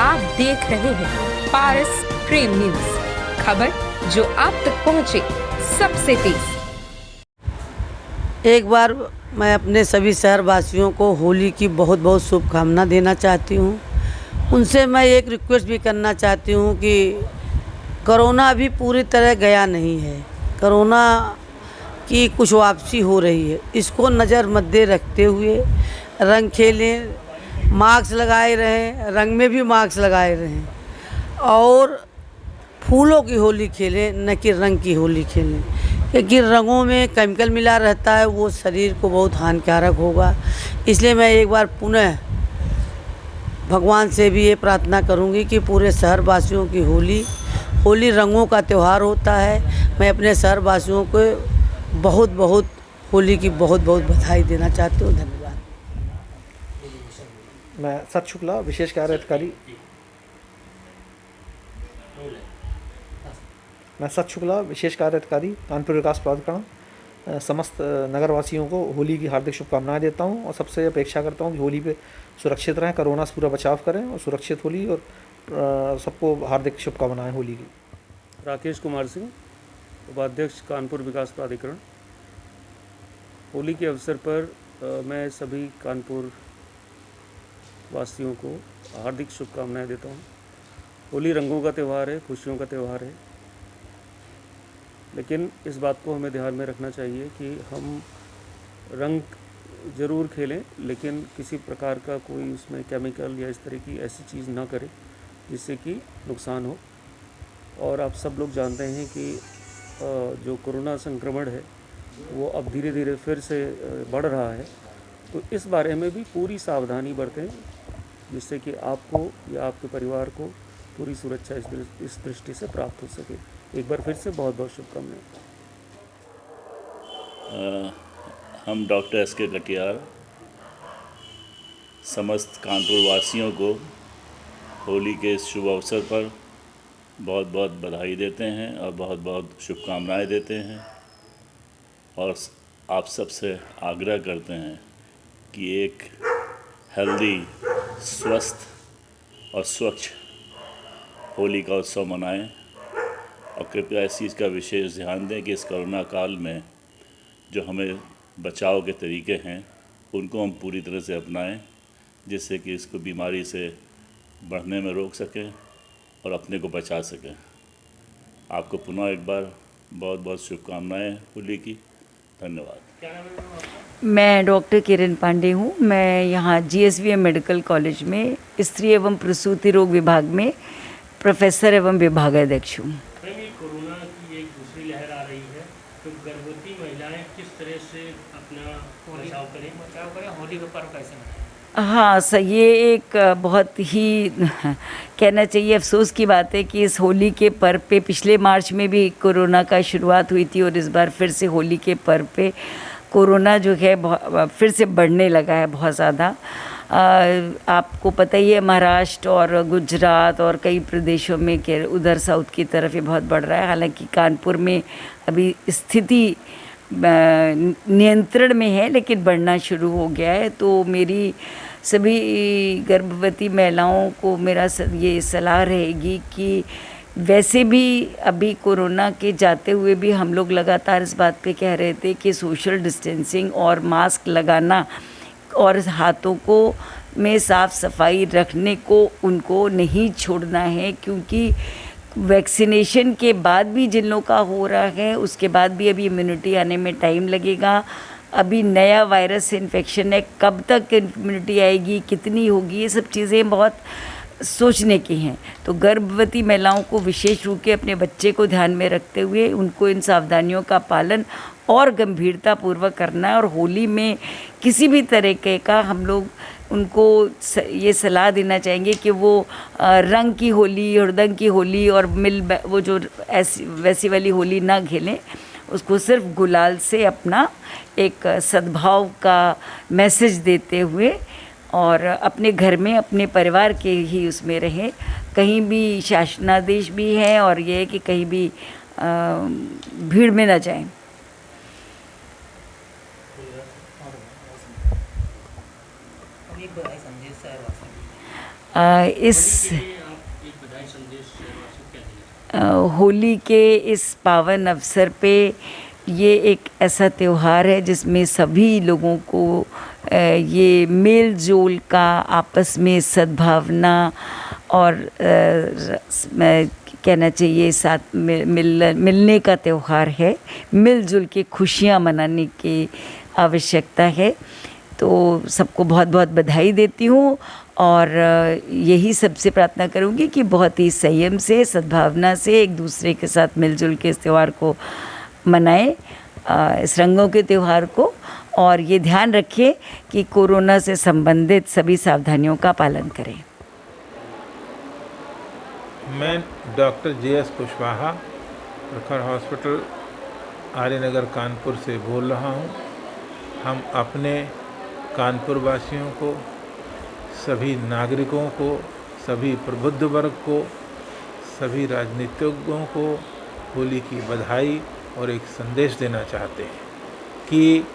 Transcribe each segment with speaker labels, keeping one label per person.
Speaker 1: आप देख रहे हैं पारस प्रेम न्यूज, खबर जो आप तक पहुंचे सबसे तेज।
Speaker 2: एक बार मैं अपने सभी शहरवासियों को होली की बहुत बहुत शुभकामना देना चाहती हूँ। उनसे मैं एक रिक्वेस्ट भी करना चाहती हूँ कि कोरोना अभी पूरी तरह गया नहीं है। कोरोना की कुछ वापसी हो रही है, इसको नज़र मद्दे रखते हुए रंग खेलें, मास्क लगाए रहें, रंग में भी मास्क लगाए रहें और फूलों की होली खेलें, न कि रंग की होली खेलें, क्योंकि रंगों में केमिकल मिला रहता है, वो शरीर को बहुत हानिकारक होगा। इसलिए मैं एक बार पुनः भगवान से भी ये प्रार्थना करूंगी कि पूरे शहरवासियों की होली रंगों का त्यौहार होता है। मैं अपने शहरवासियों को बहुत बहुत होली की बहुत बहुत बधाई देना चाहती हूँ। धन्यवाद।
Speaker 3: मैं सत शुक्ला, विशेष कार्य अधिकारी कानपुर विकास प्राधिकरण समस्त नगरवासियों को होली की हार्दिक शुभकामनाएं देता हूं और सबसे अपेक्षा करता हूं कि होली पे सुरक्षित रहें, कोरोना से पूरा बचाव करें और सुरक्षित होली और सबको हार्दिक शुभकामनाएं होली की।
Speaker 4: राकेश कुमार सिंह, उपाध्यक्ष कानपुर विकास प्राधिकरण। होली के अवसर पर मैं सभी कानपुर वासियों को हार्दिक शुभकामनाएं देता हूं। होली रंगों का त्यौहार है, खुशियों का त्यौहार है, लेकिन इस बात को हमें ध्यान में रखना चाहिए कि हम रंग ज़रूर खेलें, लेकिन किसी प्रकार का कोई उसमें केमिकल या इस तरह की ऐसी चीज़ ना करें जिससे कि नुकसान हो। और आप सब लोग जानते हैं कि जो कोरोना संक्रमण है वो अब धीरे धीरे फिर से बढ़ रहा है, तो इस बारे में भी पूरी सावधानी बरतें जिससे कि आपको या आपके परिवार को पूरी सुरक्षा इस दृष्टि से प्राप्त हो सके। एक बार फिर से बहुत बहुत शुभकामनाएं।
Speaker 5: हम डॉक्टर एस के कटियार समस्त कानपुर वासियों को होली के इस शुभ अवसर पर बहुत बहुत बधाई देते हैं और बहुत बहुत शुभकामनाएं देते हैं और आप सबसे आग्रह करते हैं कि एक हेल्दी, स्वस्थ और स्वच्छ होली का उत्सव मनाएं और कृपया इस चीज़ का विशेष ध्यान दें कि इस कोरोना काल में जो हमें बचाव के तरीके हैं उनको हम पूरी तरह से अपनाएं, जिससे कि इसको बीमारी से बढ़ने में रोक सकें और अपने को बचा सकें। आपको पुनः एक बार बहुत बहुत शुभकामनाएं होली की। धन्यवाद।
Speaker 6: मैं डॉक्टर किरण पांडे हूँ। मैं यहाँ GSVM मेडिकल कॉलेज में स्त्री एवं प्रसूति रोग विभाग में प्रोफेसर एवं विभागाध्यक्ष हूँ।
Speaker 7: कोरोना की एक दूसरी लहर आ रही है, तो गर्भवती महिलाएं किस तरह से अपना बचाव करें होली का पर्व कैसे मनाएं?
Speaker 6: हाँ सर, ये एक बहुत ही कहना चाहिए अफसोस की बात है कि इस होली के पर्व पे पिछले मार्च में भी कोरोना का शुरुआत हुई थी और इस बार फिर से होली के पर्व पे कोरोना जो है फिर से बढ़ने लगा है बहुत ज़्यादा। आपको पता ही है महाराष्ट्र और गुजरात और कई प्रदेशों में के उधर साउथ की तरफ ये बहुत बढ़ रहा है। हालांकि कानपुर में अभी स्थिति नियंत्रण में है, लेकिन बढ़ना शुरू हो गया है। तो मेरी सभी गर्भवती महिलाओं को मेरा ये सलाह रहेगी कि वैसे भी अभी कोरोना के जाते हुए भी हम लोग लगातार इस बात पे कह रहे थे कि सोशल डिस्टेंसिंग और मास्क लगाना और हाथों को में साफ़ सफाई रखने को उनको नहीं छोड़ना है, क्योंकि वैक्सीनेशन के बाद भी जिन लोगों का हो रहा है उसके बाद भी अभी इम्यूनिटी आने में टाइम लगेगा। अभी नया वायरस इन्फेक्शन है, कब तक इम्यूनिटी आएगी, कितनी होगी, ये सब चीज़ें बहुत सोचने की हैं। तो गर्भवती महिलाओं को विशेष रूप से अपने बच्चे को ध्यान में रखते हुए उनको इन सावधानियों का पालन और गंभीरतापूर्वक करना है। और होली में किसी भी तरीके का हम लोग उनको ये सलाह देना चाहेंगे कि वो रंग की होली, हुड़दंग की होली और वो जो ऐसी वैसी वाली होली ना खेलें, उसको सिर्फ गुलाल से अपना एक सद्भाव का मैसेज देते हुए और अपने घर में अपने परिवार के ही उसमें रहें। कहीं भी शासनादेश भी है और ये है कि कहीं भी भीड़ में ना जाएं। इस होली के इस पावन अवसर पे ये एक ऐसा त्यौहार है जिसमें सभी लोगों को ये मेल जोल का, आपस में सद्भावना और कहना चाहिए साथ मिलने का त्यौहार है। मिलजुल के खुशियाँ मनाने की आवश्यकता है। तो सबको बहुत बहुत बधाई देती हूँ और यही सबसे प्रार्थना करूँगी कि बहुत ही संयम से, सद्भावना से एक दूसरे के साथ मिलजुल के इस त्यौहार को मनाएं, इस रंगों के त्यौहार को, और ये ध्यान रखें कि कोरोना से संबंधित सभी सावधानियों का पालन करें।
Speaker 8: मैं डॉक्टर जे.एस. कुशवाहा, प्रखर हॉस्पिटल, आर्यनगर, कानपुर से बोल रहा हूँ। हम अपने कानपुर वासियों को, सभी नागरिकों को, सभी प्रबुद्ध वर्ग को, सभी राजनीतिज्ञों को होली की बधाई और एक संदेश देना चाहते हैं कि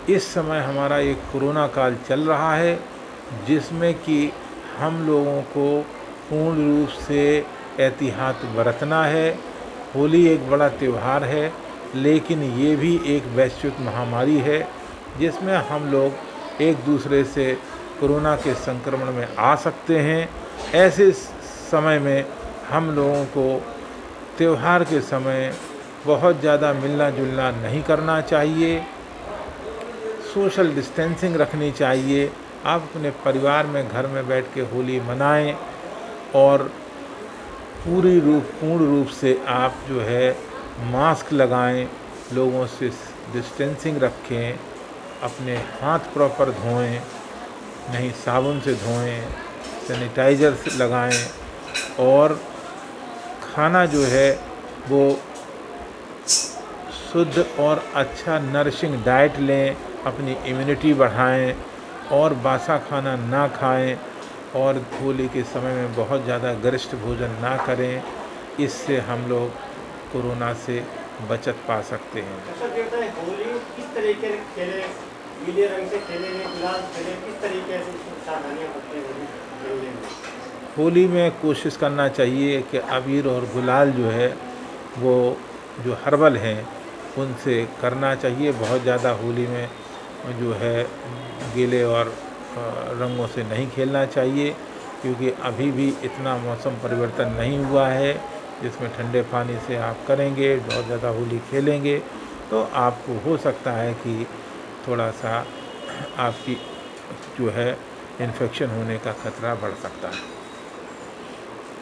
Speaker 8: इस समय हमारा एक कोरोना काल चल रहा है जिसमें कि हम लोगों को पूर्ण रूप से एहतियात बरतना है। होली एक बड़ा त्यौहार है, लेकिन ये भी एक वैश्विक महामारी है जिसमें हम लोग एक दूसरे से कोरोना के संक्रमण में आ सकते हैं। ऐसे समय में हम लोगों को त्यौहार के समय बहुत ज़्यादा मिलना जुलना नहीं करना चाहिए, सोशल डिस्टेंसिंग रखनी चाहिए। आप अपने परिवार में घर में बैठ के होली मनाएं और पूर्ण रूप से आप जो है मास्क लगाएं, लोगों से डिस्टेंसिंग रखें, अपने हाथ प्रॉपर धोएं, नहीं साबुन से धोएं, सैनिटाइज़र से लगाएं और खाना जो है वो शुद्ध और अच्छा नरिशिंग डाइट लें, अपनी इम्यूनिटी बढ़ाएं और बासा खाना ना खाएं और होली के समय में बहुत ज़्यादा गरिष्ठ भोजन ना करें। इससे हम लोग कोरोना से बचत पा सकते हैं।
Speaker 9: होली किस तरीके से खेले, गीले रंग से खेले, गुलाल खेले, किस तरीके से सावधानियां बरतें होली में?
Speaker 8: होली में कोशिश करना चाहिए कि अबीर और गुलाल जो है वो जो हर्बल हैं उनसे करना चाहिए। बहुत ज़्यादा होली में जो है गीले और रंगों से नहीं खेलना चाहिए, क्योंकि अभी भी इतना मौसम परिवर्तन नहीं हुआ है जिसमें ठंडे पानी से आप करेंगे, बहुत ज़्यादा होली खेलेंगे तो आपको हो सकता है कि थोड़ा सा आपकी जो है इन्फेक्शन होने का खतरा बढ़ सकता है।